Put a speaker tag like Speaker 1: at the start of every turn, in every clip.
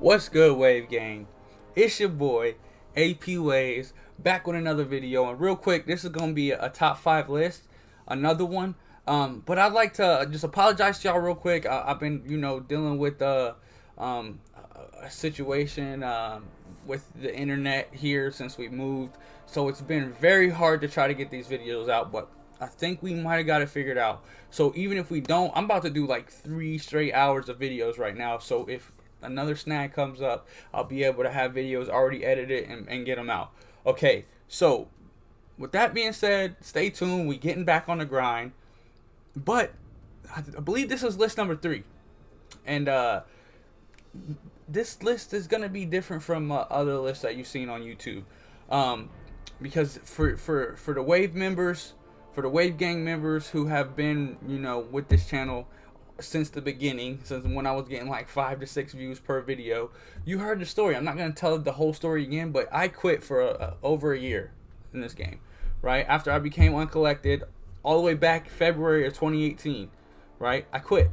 Speaker 1: What's good, Wave Gang? It's your boy, AP Waves, back with another video. And real quick, this is going to be a top 5 list, another one. But I'd like to just apologize to y'all real quick. I've been, dealing with a situation with the internet here since we moved. So it's been very hard to try to get these videos out, but I think we might have got it figured out. So even if we don't, I'm about to do like 3 straight hours of videos right now. So if another snag comes up, I'll be able to have videos already edited and get them out. Okay, so with that being said, stay tuned. We getting back on the grind. But I believe this is list number 3. And this list is going to be different from other lists that you've seen on YouTube. Because for the Wave members, for the Wave Gang members who have been, with this channel since the beginning, since when I was getting like 5 to 6 views per video, you heard the story. I'm not going to tell the whole story again, but I quit for over a year in this game, right? After I became uncollected, all the way back February of 2018, right? I quit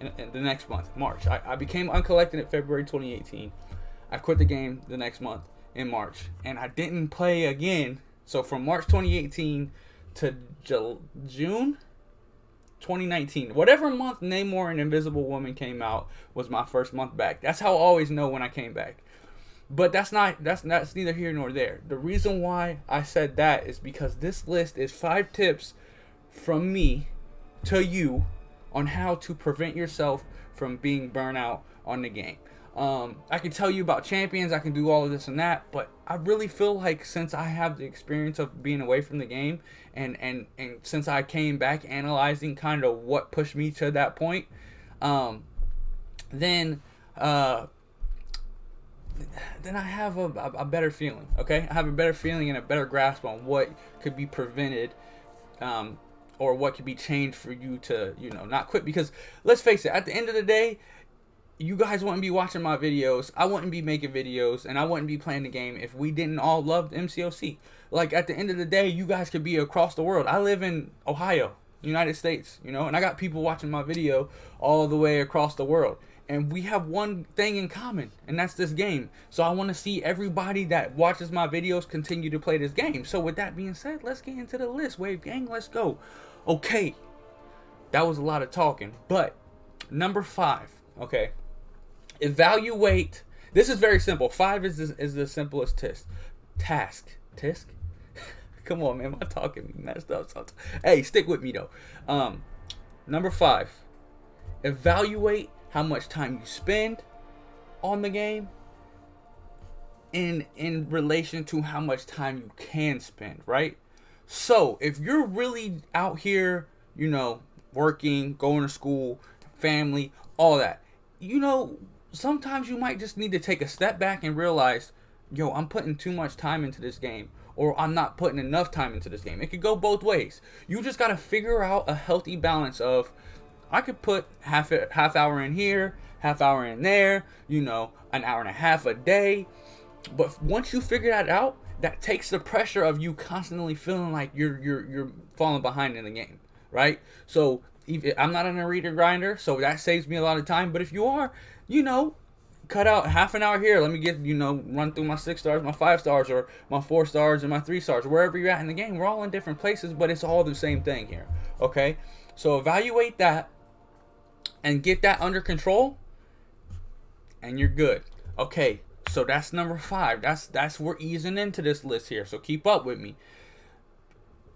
Speaker 1: in the next month, March. I became uncollected in February 2018. I quit the game the next month in March, and I didn't play again. So from March 2018 to June 2019, whatever month Namor and Invisible Woman came out was my first month back. That's how I always know when I came back. But that's neither here nor there. The reason why I said that is because this list is 5 tips from me to you on how to prevent yourself from being burnt out on the game. I can tell you about champions, I can do all of this and that, but I really feel like since I have the experience of being away from the game and since I came back analyzing kind of what pushed me to that point, then I have a better feeling, okay? I have a better feeling and a better grasp on what could be prevented, or what could be changed for you to, not quit. Because let's face it, at the end of the day, you guys wouldn't be watching my videos, I wouldn't be making videos, and I wouldn't be playing the game if we didn't all love MCOC. Like, at the end of the day, you guys could be across the world. I live in Ohio, United States, and I got people watching my video all the way across the world. And we have one thing in common, and that's this game. So I want to see everybody that watches my videos continue to play this game. So with that being said, let's get into the list, Wave Gang. Let's go. Okay, that was a lot of talking, but number 5, okay? Evaluate. This is very simple. 5 is the simplest task. Come on, man. My talking be messed up sometimes. Hey, stick with me though. Number 5. Evaluate how much time you spend on the game in relation to how much time you can spend, right? So if you're really out here, working, going to school, family, all that, sometimes you might just need to take a step back and realize, yo, I'm putting too much time into this game, or I'm not putting enough time into this game. It could go both ways. You just got to figure out a healthy balance of, I could put half hour in here, half hour in there, an hour and a half a day. But once you figure that out, that takes the pressure of you constantly feeling like you're falling behind in the game, right? So I'm not an arena grinder, so that saves me a lot of time. But if you are, cut out half an hour here. Let me get, run through my 6 stars, my 5 stars, or my 4 stars and my 3 stars, wherever you're at in the game. We're all in different places, but it's all the same thing here, okay? So evaluate that and get that under control, and you're good. Okay, so that's number 5. That's we're easing into this list here, so keep up with me.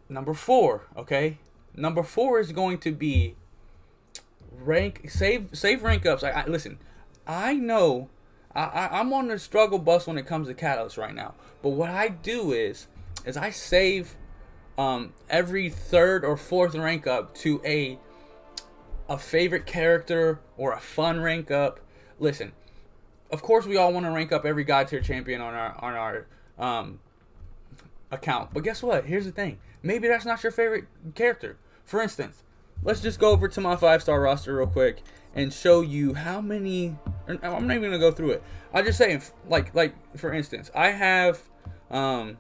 Speaker 1: Number 4, okay? Number 4 is going to be save rank ups. Listen, I know I'm on the struggle bus when it comes to Catalyst right now, but what I do is I save every 3rd or 4th rank up to a favorite character or a fun rank up. Listen, of course we all want to rank up every god tier champion on our account, but guess what? Here's the thing. Maybe that's not your favorite character. For instance, let's just go over to my 5-star roster real quick and show you how many. I'm not even gonna go through it. I'll just say, like for instance, I have Elsa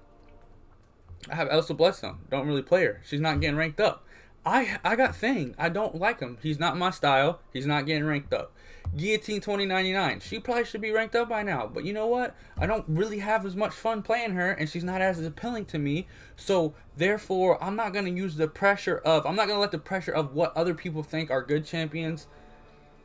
Speaker 1: Bloodstone. Don't really play her. She's not getting ranked up. I got Thing. I don't like him. He's not my style. He's not getting ranked up. Guillotine 2099. She probably should be ranked up by now. But you know what? I don't really have as much fun playing her, and she's not as appealing to me. So therefore, I'm not gonna use the pressure of. I'm not gonna let the pressure of what other people think are good champions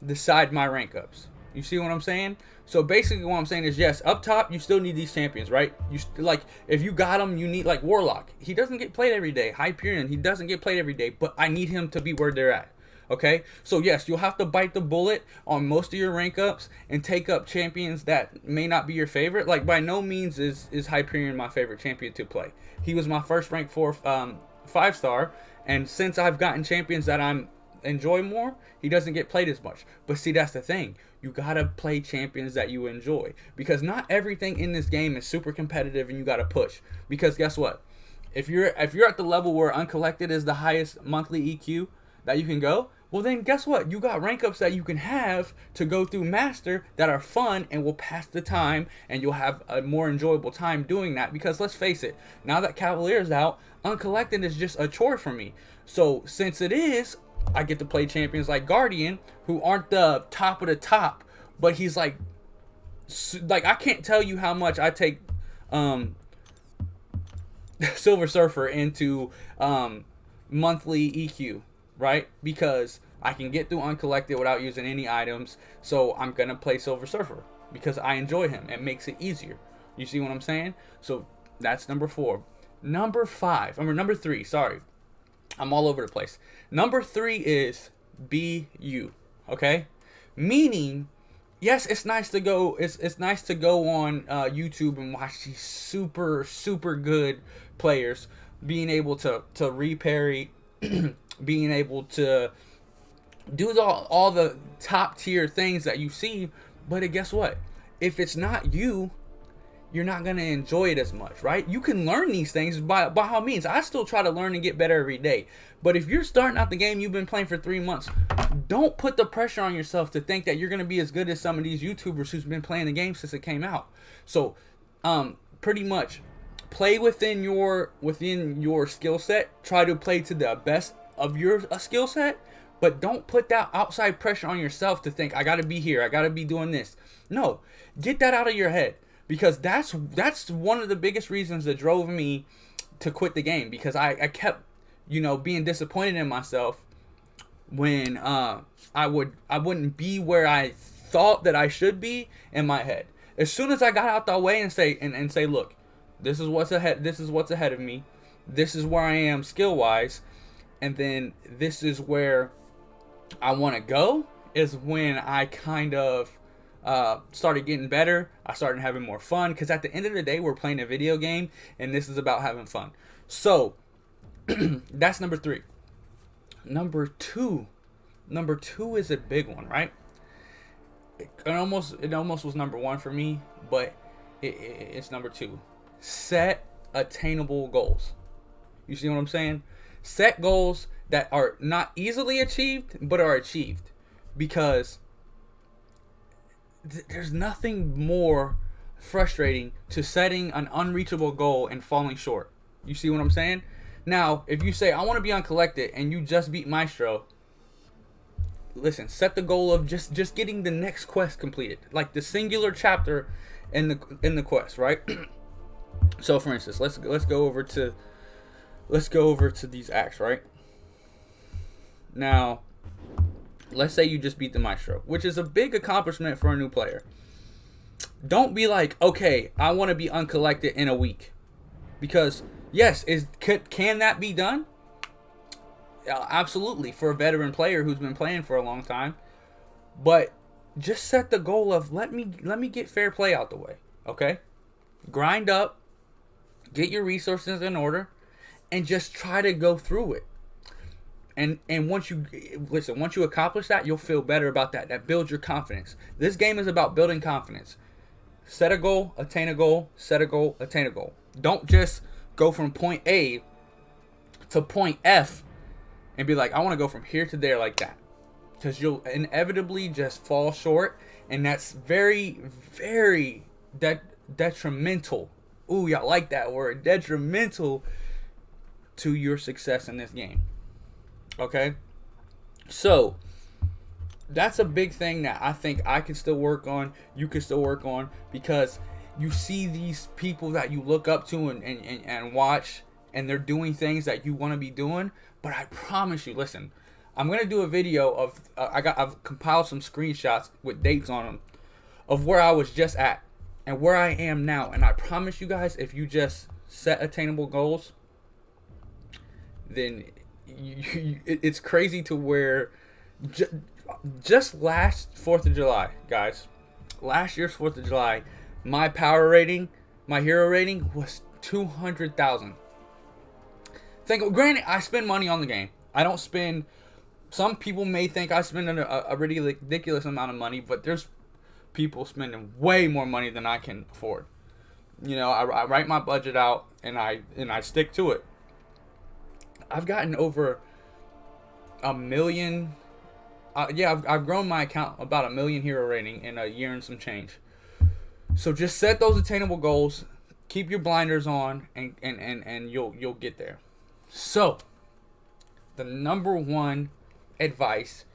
Speaker 1: decide my rank ups. You see what I'm saying? So basically what I'm saying is, yes, up top you still need these champions, right? Like, if you got them, you need, like, Warlock. He doesn't get played every day. Hyperion, he doesn't get played every day, but I need him to be where they're at. Okay? So yes, you'll have to bite the bullet on most of your rank ups and take up champions that may not be your favorite. Like, by no means is Hyperion my favorite champion to play. He was my first rank 4 5-star, and since I've gotten champions that I'm enjoy more, he doesn't get played as much. But see, that's the thing. You gotta play champions that you enjoy, because not everything in this game is super competitive, and you gotta push. Because guess what? If you're at the level where Uncollected is the highest monthly EQ that you can go, well then guess what? You got rank ups that you can have to go through Master that are fun and will pass the time, and you'll have a more enjoyable time doing that. Because let's face it, now that Cavalier's out, Uncollected is just a chore for me. So since it is, I get to play champions like Guardian, who aren't the top of the top, but he's like I can't tell you how much I take Silver Surfer into monthly EQ, right? Because I can get through Uncollected without using any items, so I'm gonna play Silver Surfer because I enjoy him. It makes it easier. You see what I'm saying? So that's number 4. Number 3, sorry. I'm all over the place. Number 3 is be you. Okay? Meaning, yes, it's nice to go. It's nice to go on YouTube and watch these super good players being able to reparry, being able to do all the top tier things that you see. But guess what? If it's not you, you're not going to enjoy it as much, right? You can learn these things by all means. I still try to learn and get better every day. But if you're starting out the game, you've been playing for 3 months, don't put the pressure on yourself to think that you're going to be as good as some of these YouTubers who's been playing the game since it came out. So, pretty much play within your skill set. Try to play to the best of your skill set, but don't put that outside pressure on yourself to think, I got to be here, I got to be doing this. No, get that out of your head. Because that's one of the biggest reasons that drove me to quit the game. Because I kept, being disappointed in myself when I wouldn't be where I thought that I should be in my head. As soon as I got out the way and say, look, this is what's ahead. This is what's ahead of me. This is where I am skill wise, and then this is where I want to go. Is when I kind of started getting better. I started having more fun, because at the end of the day, we're playing a video game, and this is about having fun. So that's number 3. Number two is a big one, right? It almost was number 1 for me, but it's number 2. Set attainable goals. You see what I'm saying? Set goals that are not easily achieved, but are achieved, because there's nothing more frustrating to setting an unreachable goal and falling short. You see what I'm saying? Now, if you say, I want to be Uncollected, and you just beat Maestro, listen, set the goal of just getting the next quest completed, like the singular chapter in the quest, right? So, for instance, let's go over to these acts, right? Now, let's say you just beat the Maestro, which is a big accomplishment for a new player. Don't be like, okay, I want to be Uncollected in a week. Because, yes, can that be done? Absolutely, for a veteran player who's been playing for a long time. But just set the goal of, let me get fair play out the way, okay? Grind up, get your resources in order, and just try to go through it. And once you accomplish that, you'll feel better about that. That builds your confidence. This game is about building confidence. Set a goal, attain a goal, set a goal, attain a goal. Don't just go from point A to point F and be like, I want to go from here to there like that. Because you'll inevitably just fall short, and that's very, very detrimental. Ooh, y'all like that word. Detrimental to your success in this game. Okay? So, that's a big thing that I think I can still work on. You can still work on, because you see these people that you look up to and watch, and they're doing things that you want to be doing. But I promise you, listen, I'm gonna do a video of I've compiled some screenshots with dates on them of where I was just at and where I am now. And I promise you guys, if you just set attainable goals, then it's crazy to where just last 4th of July, guys, last year's 4th of July, my power rating, my hero rating was 200,000. Granted, I spend money on the game. I don't spend. Some people may think I spend a really ridiculous amount of money, but there's people spending way more money than I can afford. You know, I write my budget out and I stick to it. I've gotten over 1 million. I've grown my account about 1 million hero rating in a year and some change. So just set those attainable goals, keep your blinders on, and you'll get there. So the number one advice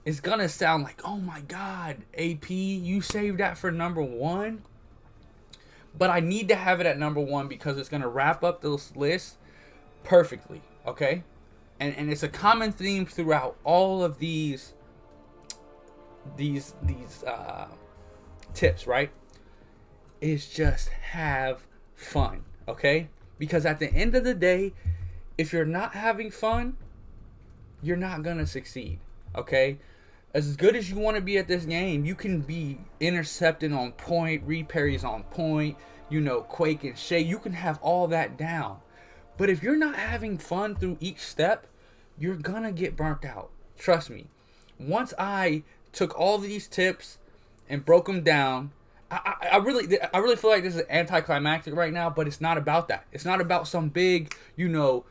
Speaker 1: is gonna sound like, oh my god, AP, you saved that for number one. But I need to have it at number one because it's gonna wrap up this list perfectly. Okay? And it's a common theme throughout all of these tips, right? Is just have fun, okay? Because at the end of the day, if you're not having fun, you're not gonna succeed, okay? As good as you want to be at this game, you can be intercepting on point, reparries on point, you know, quake and shake. You can have all that down. But if you're not having fun through each step, you're gonna get burnt out. Trust me. Once I took all these tips and broke them down, I really feel like this is anticlimactic right now, but it's not about that. It's not about some big, you know,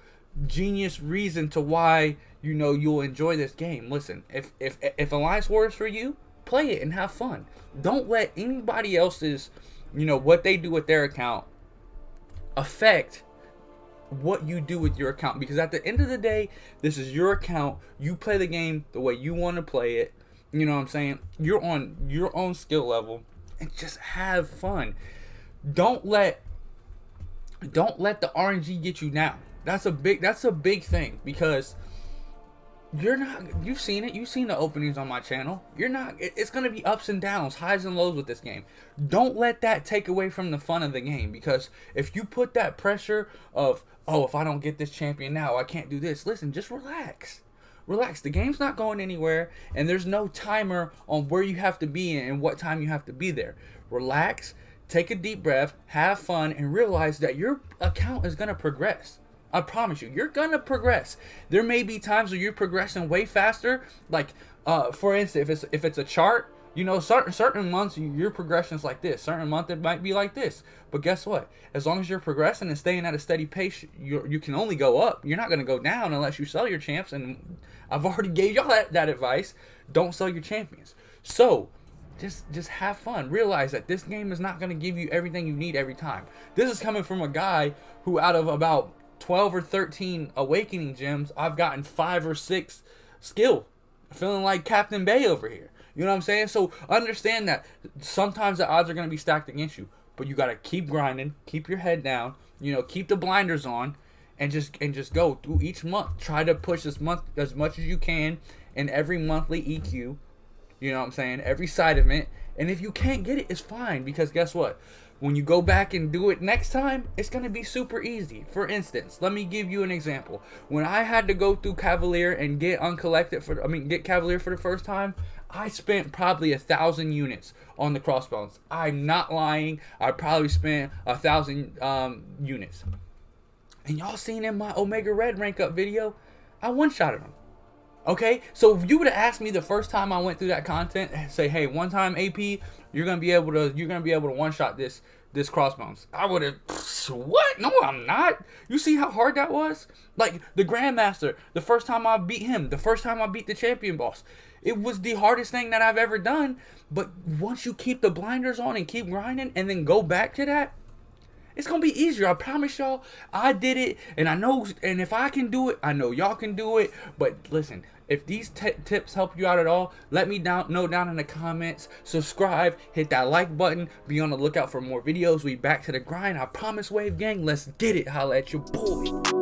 Speaker 1: genius reason to why, you know, you'll enjoy this game. Listen, if Alliance War is for you, play it and have fun. Don't let anybody else's, you know, what they do with their account affect what you do with your account, because at the end of the day, this is your account. You play the game the way you want to play it. You know what I'm saying? You're on your own skill level, and just have fun. Don't let the RNG get you down. That's a big thing, because you've seen it. You've seen the openings on my channel. It's going to be ups and downs, highs and lows with this game. Don't let that take away from the fun of the game, because if you put that pressure of, oh, if I don't get this champion now, I can't do this. Listen, just relax. Relax. The game's not going anywhere, and there's no timer on where you have to be and what time you have to be there. Relax, take a deep breath, have fun, and realize that your account is going to progress. I promise you, you're going to progress. There may be times where you're progressing way faster. Like, for instance, if it's a chart, you know, certain months your progression's like this. Certain month it might be like this. But guess what? As long as you're progressing and staying at a steady pace, you can only go up. You're not going to go down unless you sell your champs. And I've already gave y'all that advice. Don't sell your champions. So just have fun. Realize that this game is not going to give you everything you need every time. This is coming from a guy who, out of about 12 or 13 awakening gems, I've gotten 5 or 6 skill. Feeling like Captain Bay over here. You know what I'm saying? So understand that sometimes the odds are going to be stacked against you, but you got to keep grinding, keep your head down, you know, keep the blinders on, and just go through each month. Try to push as much as you can in every monthly EQ. You know what I'm saying? Every side event. And if you can't get it, it's fine, because guess what? When you go back and do it next time, it's going to be super easy. For instance, let me give you an example. When I had to go through Cavalier and get get Cavalier for the first time, I spent probably 1,000 units on the crossbones. I'm not lying. I probably spent 1,000 units. And y'all seen in my Omega Red rank up video, I one-shotted him. Okay, so if you would have asked me the first time I went through that content, say, hey, one time AP, you're gonna be able to one-shot this crossbones, I would have, what? No, I'm not. You see how hard that was? Like the Grandmaster, the first time I beat him, the first time I beat the champion boss, it was the hardest thing that I've ever done. But once you keep the blinders on and keep grinding, and then go back to that, It's gonna be easier. I promise y'all. I did it, and I know. And if I can do it, I know y'all can do it. But listen, if these tips help you out at all, let me know down in the comments. Subscribe, hit that like button. Be on the lookout for more videos. We back to the grind. I promise, Wave Gang. Let's get it. Holla at your boy.